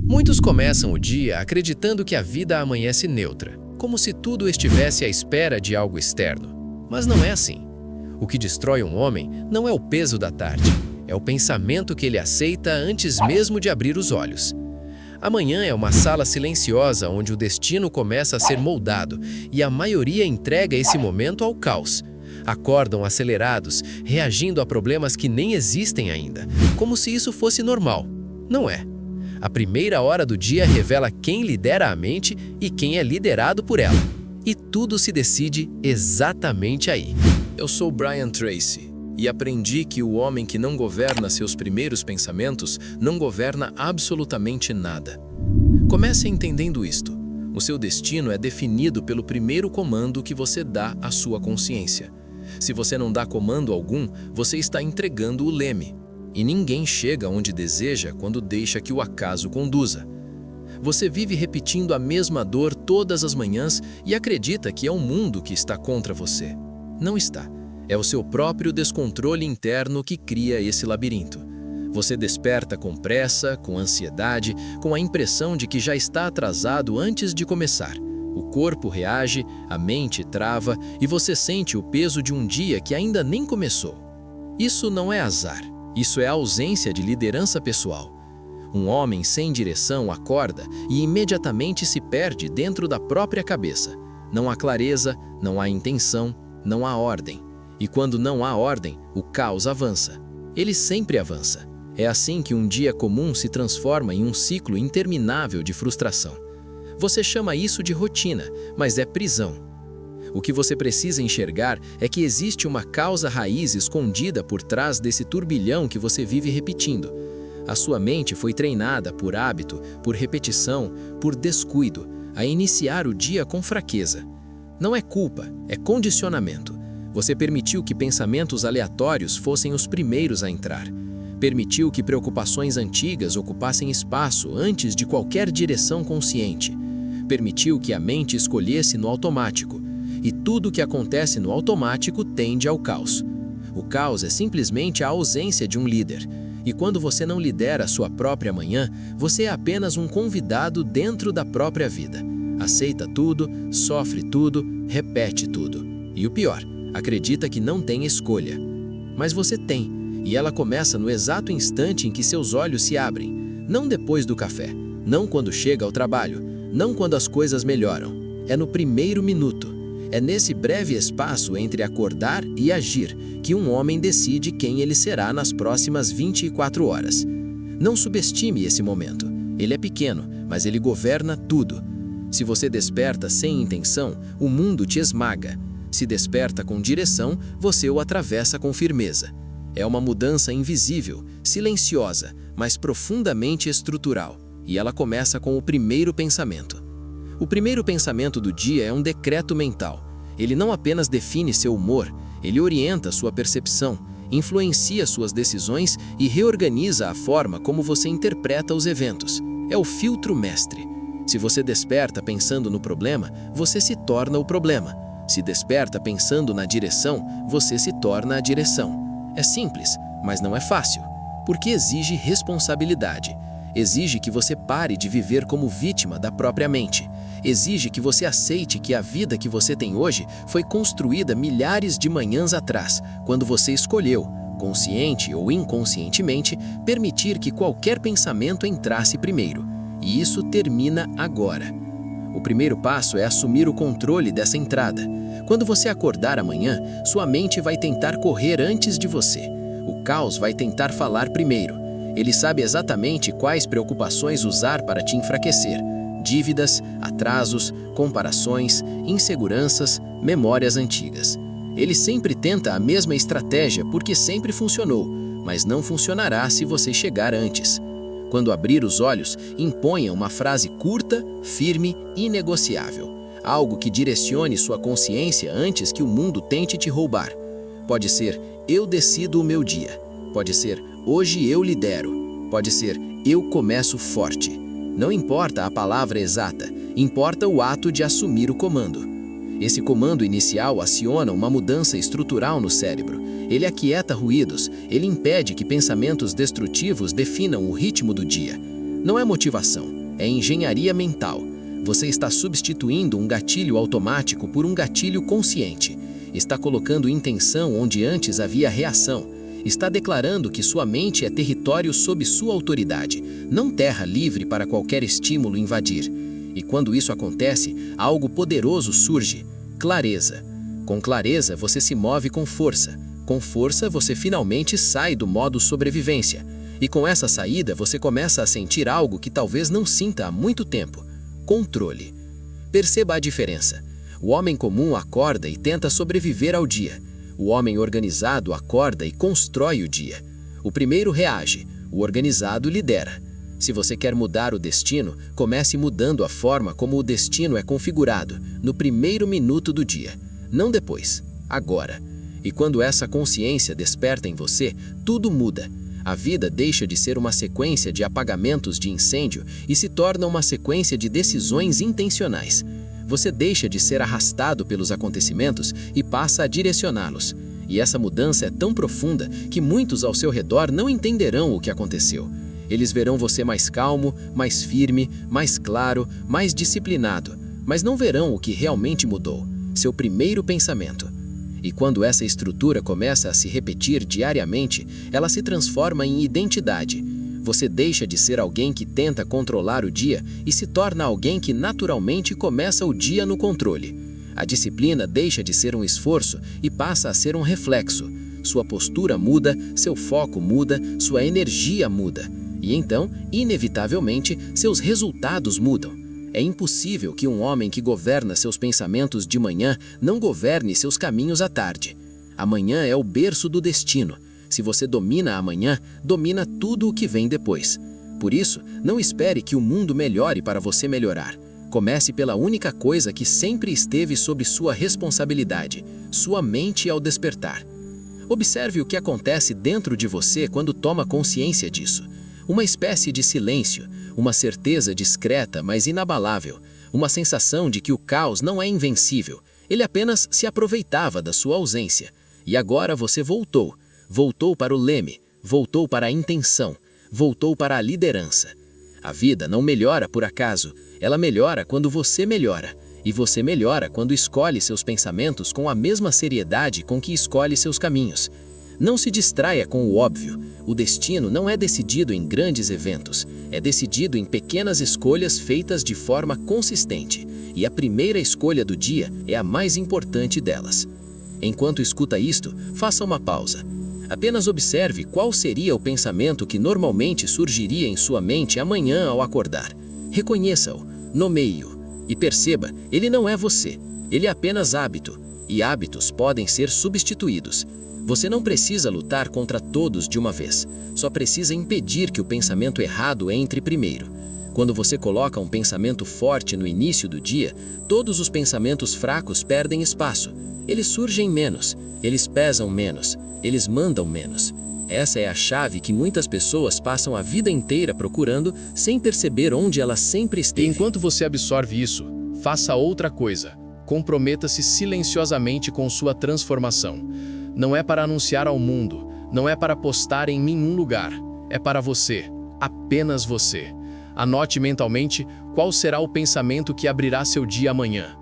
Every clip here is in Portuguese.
Muitos começam o dia acreditando que a vida amanhece neutra, como se tudo estivesse à espera de algo externo. Mas não é assim. O que destrói um homem não é o peso da tarde, é o pensamento que ele aceita antes mesmo de abrir os olhos. Amanhã é uma sala silenciosa onde o destino começa a ser moldado e a maioria entrega esse momento ao caos. Acordam acelerados, reagindo a problemas que nem existem ainda, como se isso fosse normal. Não é. A primeira hora do dia revela quem lidera a mente e quem é liderado por ela. E tudo se decide exatamente aí. Eu sou Brian Tracy e aprendi que o homem que não governa seus primeiros pensamentos não governa absolutamente nada. Comece entendendo isto. O seu destino é definido pelo primeiro comando que você dá à sua consciência. Se você não dá comando algum, você está entregando o leme. E ninguém chega onde deseja quando deixa que o acaso conduza. Você vive repetindo a mesma dor todas as manhãs e acredita que é o mundo que está contra você. Não está. É o seu próprio descontrole interno que cria esse labirinto. Você desperta com pressa, com ansiedade, com a impressão de que já está atrasado antes de começar. O corpo reage, a mente trava e você sente o peso de um dia que ainda nem começou. Isso não é azar. Isso é a ausência de liderança pessoal. Um homem sem direção acorda e imediatamente se perde dentro da própria cabeça. Não há clareza, não há intenção, não há ordem. E quando não há ordem, o caos avança. Ele sempre avança. É assim que um dia comum se transforma em um ciclo interminável de frustração. Você chama isso de rotina, mas é prisão. O que você precisa enxergar é que existe uma causa raiz escondida por trás desse turbilhão que você vive repetindo. A sua mente foi treinada por hábito, por repetição, por descuido, a iniciar o dia com fraqueza. Não é culpa, é condicionamento. Você permitiu que pensamentos aleatórios fossem os primeiros a entrar. Permitiu que preocupações antigas ocupassem espaço antes de qualquer direção consciente. Permitiu que a mente escolhesse no automático. E tudo o que acontece no automático tende ao caos. O caos é simplesmente a ausência de um líder. E quando você não lidera a sua própria manhã, você é apenas um convidado dentro da própria vida. Aceita tudo, sofre tudo, repete tudo. E o pior, acredita que não tem escolha. Mas você tem, e ela começa no exato instante em que seus olhos se abrem. Não depois do café, não quando chega ao trabalho, não quando as coisas melhoram. É no primeiro minuto. É nesse breve espaço entre acordar e agir que um homem decide quem ele será nas próximas 24 horas. Não subestime esse momento. Ele é pequeno, mas ele governa tudo. Se você desperta sem intenção, o mundo te esmaga. Se desperta com direção, você o atravessa com firmeza. É uma mudança invisível, silenciosa, mas profundamente estrutural. E ela começa com o primeiro pensamento. O primeiro pensamento do dia é um decreto mental. Ele não apenas define seu humor, ele orienta sua percepção, influencia suas decisões e reorganiza a forma como você interpreta os eventos. É o filtro mestre. Se você desperta pensando no problema, você se torna o problema. Se desperta pensando na direção, você se torna a direção. É simples, mas não é fácil, porque exige responsabilidade. Exige que você pare de viver como vítima da própria mente. Exige que você aceite que a vida que você tem hoje foi construída milhares de manhãs atrás, quando você escolheu, consciente ou inconscientemente, permitir que qualquer pensamento entrasse primeiro. E isso termina agora. O primeiro passo é assumir o controle dessa entrada. Quando você acordar amanhã, sua mente vai tentar correr antes de você. O caos vai tentar falar primeiro. Ele sabe exatamente quais preocupações usar para te enfraquecer. Dívidas, atrasos, comparações, inseguranças, memórias antigas. Ele sempre tenta a mesma estratégia porque sempre funcionou, mas não funcionará se você chegar antes. Quando abrir os olhos, imponha uma frase curta, firme e inegociável. Algo que direcione sua consciência antes que o mundo tente te roubar. Pode ser, eu decido o meu dia. Pode ser, hoje eu lidero. Pode ser, eu começo forte. Não importa a palavra exata, importa o ato de assumir o comando. Esse comando inicial aciona uma mudança estrutural no cérebro. Ele aquieta ruídos, ele impede que pensamentos destrutivos definam o ritmo do dia. Não é motivação, É engenharia mental. Você está substituindo um gatilho automático por um gatilho consciente. Está colocando intenção onde antes havia reação. Está declarando que sua mente é território sob sua autoridade, não terra livre para qualquer estímulo invadir. E quando isso acontece, algo poderoso surge: clareza. Com clareza, você se move com força. Com força, você finalmente sai do modo sobrevivência. E com essa saída, você começa a sentir algo que talvez não sinta há muito tempo: controle. Perceba a diferença. O homem comum acorda e tenta sobreviver ao dia. O homem organizado acorda e constrói o dia. O primeiro reage, o organizado lidera. Se você quer mudar o destino, comece mudando a forma como o destino é configurado, no primeiro minuto do dia. Não depois, agora. E quando essa consciência desperta em você, tudo muda. A vida deixa de ser uma sequência de apagamentos de incêndio e se torna uma sequência de decisões intencionais. Você deixa de ser arrastado pelos acontecimentos e passa a direcioná-los. E essa mudança é tão profunda que muitos ao seu redor não entenderão o que aconteceu. Eles verão você mais calmo, mais firme, mais claro, mais disciplinado, mas não verão o que realmente mudou: seu primeiro pensamento. E quando essa estrutura começa a se repetir diariamente, ela se transforma em identidade. Você deixa de ser alguém que tenta controlar o dia e se torna alguém que naturalmente começa o dia no controle. A disciplina deixa de ser um esforço e passa a ser um reflexo. Sua postura muda, seu foco muda, sua energia muda. E então, inevitavelmente, seus resultados mudam. É impossível que um homem que governa seus pensamentos de manhã não governe seus caminhos à tarde. Amanhã é o berço do destino. Se você domina amanhã, domina tudo o que vem depois. Por isso, não espere que o mundo melhore para você melhorar. Comece pela única coisa que sempre esteve sob sua responsabilidade: sua mente ao despertar. Observe o que acontece dentro de você quando toma consciência disso. Uma espécie de silêncio, uma certeza discreta, mas inabalável, uma sensação de que o caos não é invencível, ele apenas se aproveitava da sua ausência. E agora você voltou para o leme, voltou para a intenção, voltou para a liderança. A vida não melhora por acaso, ela melhora quando você melhora, e você melhora quando escolhe seus pensamentos com a mesma seriedade com que escolhe seus caminhos. Não se distraia com o óbvio. O destino não é decidido em grandes eventos, é decidido em pequenas escolhas feitas de forma consistente, e a primeira escolha do dia é a mais importante delas. Enquanto escuta isto, faça uma pausa. Apenas observe qual seria o pensamento que normalmente surgiria em sua mente amanhã ao acordar. Reconheça-o, nomeie-o, e perceba, ele não é você, ele é apenas hábito, e hábitos podem ser substituídos. Você não precisa lutar contra todos de uma vez, só precisa impedir que o pensamento errado entre primeiro. Quando você coloca um pensamento forte no início do dia, todos os pensamentos fracos perdem espaço. Eles surgem menos, eles pesam menos, eles mandam menos. Essa é a chave que muitas pessoas passam a vida inteira procurando sem perceber onde ela sempre esteve. E enquanto você absorve isso, faça outra coisa. Comprometa-se silenciosamente com sua transformação. Não é para anunciar ao mundo, não é para postar em nenhum lugar. É para você, apenas você. Anote mentalmente qual será o pensamento que abrirá seu dia amanhã.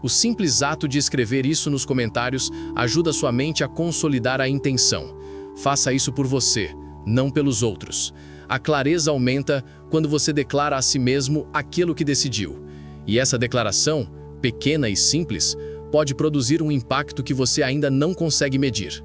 O simples ato de escrever isso nos comentários ajuda sua mente a consolidar a intenção. Faça isso por você, não pelos outros. A clareza aumenta quando você declara a si mesmo aquilo que decidiu. E essa declaração, pequena e simples, pode produzir um impacto que você ainda não consegue medir.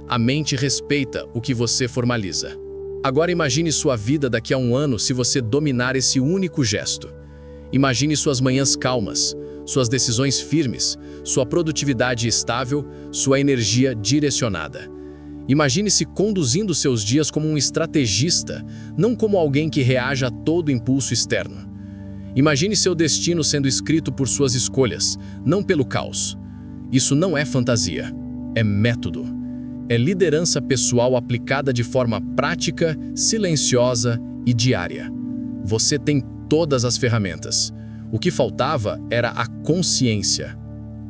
A mente respeita o que você formaliza. Agora imagine sua vida daqui a um ano se você dominar esse único gesto. Imagine suas manhãs calmas, suas decisões firmes, sua produtividade estável, sua energia direcionada. Imagine-se conduzindo seus dias como um estrategista, não como alguém que reage a todo impulso externo. Imagine seu destino sendo escrito por suas escolhas, não pelo caos. Isso não é fantasia, é método. É liderança pessoal aplicada de forma prática, silenciosa e diária. Você tem todas as ferramentas. O que faltava era a consciência.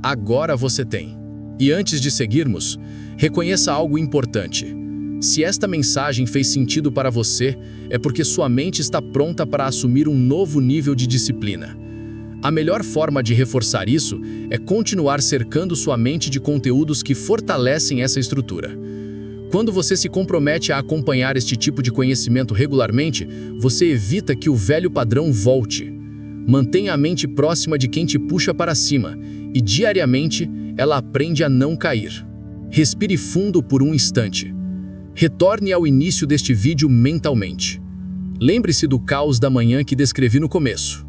Agora você tem. E antes de seguirmos, reconheça algo importante. Se esta mensagem fez sentido para você, é porque sua mente está pronta para assumir um novo nível de disciplina. A melhor forma de reforçar isso é continuar cercando sua mente de conteúdos que fortalecem essa estrutura. Quando você se compromete a acompanhar este tipo de conhecimento regularmente, você evita que o velho padrão volte. Mantenha a mente próxima de quem te puxa para cima e, diariamente, ela aprende a não cair. Respire fundo por um instante. Retorne ao início deste vídeo mentalmente. Lembre-se do caos da manhã que descrevi no começo.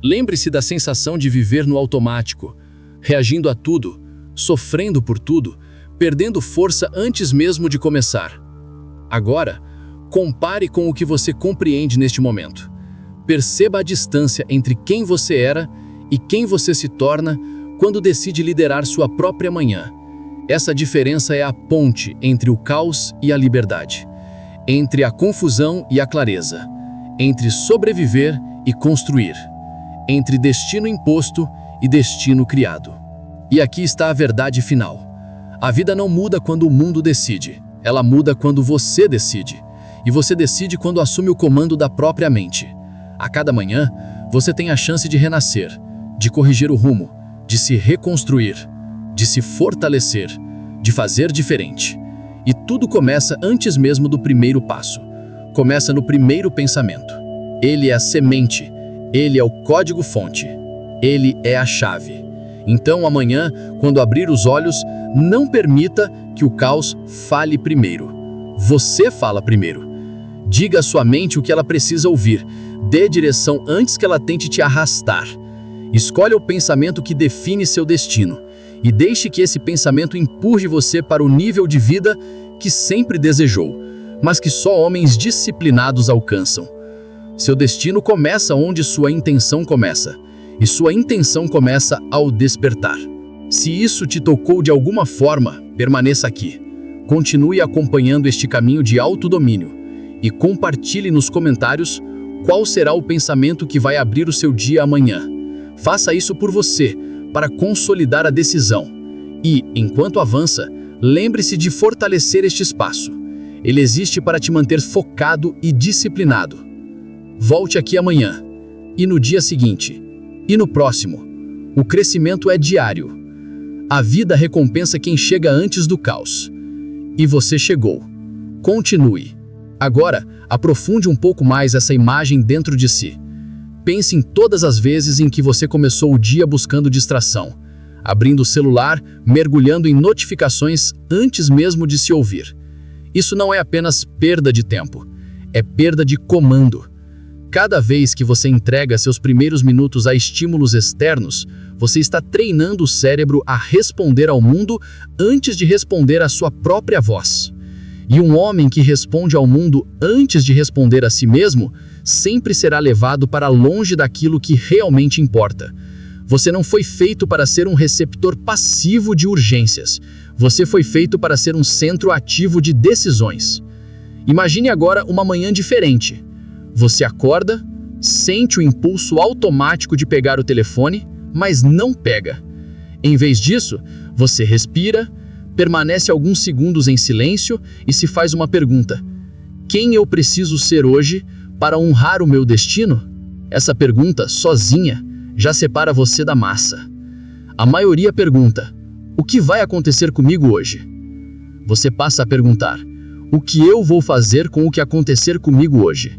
Lembre-se da sensação de viver no automático, reagindo a tudo, sofrendo por tudo, perdendo força antes mesmo de começar. Agora, compare com o que você compreende neste momento. Perceba a distância entre quem você era e quem você se torna quando decide liderar sua própria manhã. Essa diferença é a ponte entre o caos e a liberdade, entre a confusão e a clareza, entre sobreviver e construir, entre destino imposto e destino criado. E aqui está a verdade final. A vida não muda quando o mundo decide, ela muda quando você decide. E você decide quando assume o comando da própria mente. A cada manhã, você tem a chance de renascer, de corrigir o rumo, de se reconstruir, de se fortalecer, de fazer diferente. E tudo começa antes mesmo do primeiro passo. Começa no primeiro pensamento. Ele é a semente, ele é o código-fonte, ele é a chave. Então, amanhã, quando abrir os olhos, não permita que o caos fale primeiro. Você fala primeiro. Diga à sua mente o que ela precisa ouvir. Dê direção antes que ela tente te arrastar. Escolha o pensamento que define seu destino e deixe que esse pensamento empurre você para o nível de vida que sempre desejou, mas que só homens disciplinados alcançam. Seu destino começa onde sua intenção começa, e sua intenção começa ao despertar. Se isso te tocou de alguma forma, permaneça aqui. Continue acompanhando este caminho de autodomínio e compartilhe nos comentários qual será o pensamento que vai abrir o seu dia amanhã. Faça isso por você, para consolidar a decisão. E, enquanto avança, lembre-se de fortalecer este espaço. Ele existe para te manter focado e disciplinado. Volte aqui amanhã, e no dia seguinte, e no próximo. O crescimento é diário. A vida recompensa quem chega antes do caos. E você chegou. Continue. Agora, aprofunde um pouco mais essa imagem dentro de si. Pense em todas as vezes em que você começou o dia buscando distração, abrindo o celular, mergulhando em notificações antes mesmo de se ouvir. Isso não é apenas perda de tempo, é perda de comando. Cada vez que você entrega seus primeiros minutos a estímulos externos, você está treinando o cérebro a responder ao mundo antes de responder à sua própria voz. E um homem que responde ao mundo antes de responder a si mesmo sempre será levado para longe daquilo que realmente importa. Você não foi feito para ser um receptor passivo de urgências. Você foi feito para ser um centro ativo de decisões. Imagine agora uma manhã diferente. Você acorda, sente o impulso automático de pegar o telefone, mas não pega. Em vez disso, você respira, permanece alguns segundos em silêncio e se faz uma pergunta: quem eu preciso ser hoje para honrar o meu destino? Essa pergunta, sozinha, já separa você da massa. A maioria pergunta: o que vai acontecer comigo hoje? Você passa a perguntar: o que eu vou fazer com o que acontecer comigo hoje?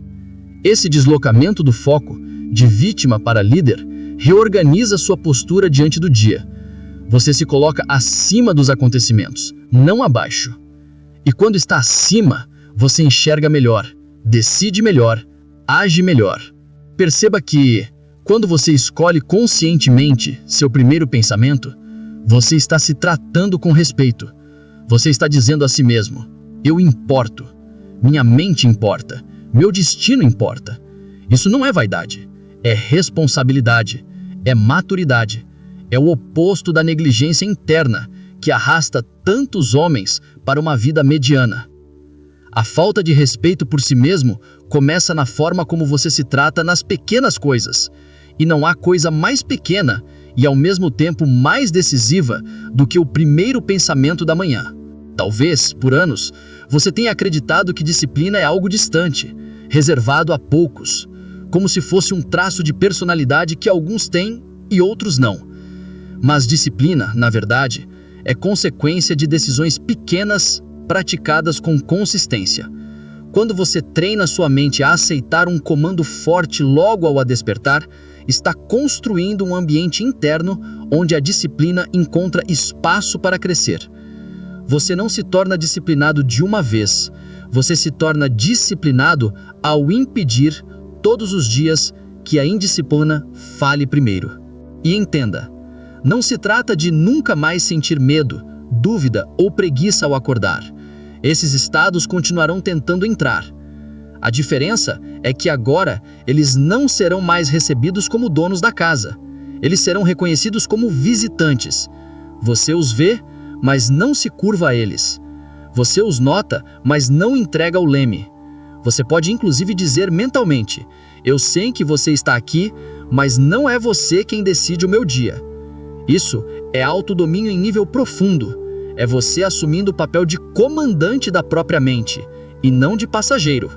Esse deslocamento do foco, de vítima para líder, reorganiza sua postura diante do dia. Você se coloca acima dos acontecimentos, não abaixo. E quando está acima, você enxerga melhor, decide melhor, age melhor. Perceba que, quando você escolhe conscientemente seu primeiro pensamento, você está se tratando com respeito. Você está dizendo a si mesmo: eu importo, minha mente importa, meu destino importa. Isso não é vaidade, é responsabilidade, é maturidade. É o oposto da negligência interna que arrasta tantos homens para uma vida mediana. A falta de respeito por si mesmo começa na forma como você se trata nas pequenas coisas. E não há coisa mais pequena e ao mesmo tempo mais decisiva do que o primeiro pensamento da manhã. Talvez, por anos, Você tem acreditado que disciplina é algo distante, reservado a poucos, como se fosse um traço de personalidade que alguns têm e outros não. Mas disciplina, na verdade, é consequência de decisões pequenas praticadas com consistência. Quando você treina sua mente a aceitar um comando forte logo ao a despertar, está construindo um ambiente interno onde a disciplina encontra espaço para crescer. Você não se torna disciplinado de uma vez, você se torna disciplinado ao impedir, todos os dias, que a indisciplina fale primeiro. E entenda, não se trata de nunca mais sentir medo, dúvida ou preguiça ao acordar. Esses estados continuarão tentando entrar. A diferença é que agora eles não serão mais recebidos como donos da casa. Eles serão reconhecidos como visitantes. Você os vê, mas não se curva a eles. Você os nota, mas não entrega o leme. Você pode inclusive dizer mentalmente: eu sei que você está aqui, mas não é você quem decide o meu dia. Isso é autodomínio em nível profundo. É você assumindo o papel de comandante da própria mente, e não de passageiro.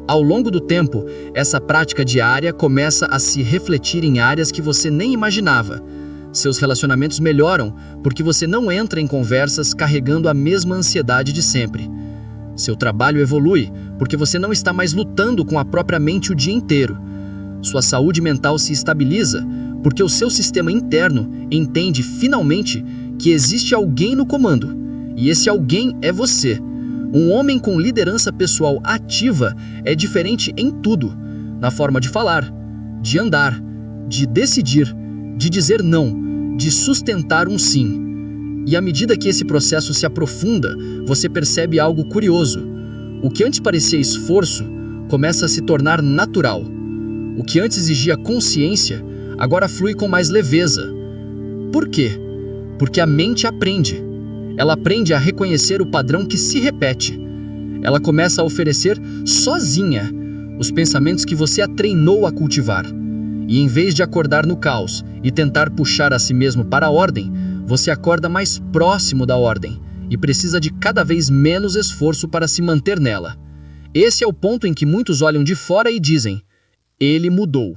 Ao longo do tempo, essa prática diária começa a se refletir em áreas que você nem imaginava. Seus relacionamentos melhoram porque você não entra em conversas carregando a mesma ansiedade de sempre. Seu trabalho evolui porque você não está mais lutando com a própria mente o dia inteiro. Sua saúde mental se estabiliza porque o seu sistema interno entende finalmente que existe alguém no comando, e esse alguém é você. Um homem com liderança pessoal ativa é diferente em tudo, na forma de falar, de andar, de decidir, de dizer não, de sustentar um sim. E à medida que esse processo se aprofunda, você percebe algo curioso. O que antes parecia esforço começa a se tornar natural. O que antes exigia consciência, agora flui com mais leveza. Por quê? Porque a mente aprende. Ela aprende a reconhecer o padrão que se repete. Ela começa a oferecer sozinha os pensamentos que você a treinou a cultivar. E em vez de acordar no caos e tentar puxar a si mesmo para a ordem, você acorda mais próximo da ordem e precisa de cada vez menos esforço para se manter nela. Esse é o ponto em que muitos olham de fora e dizem: ele mudou.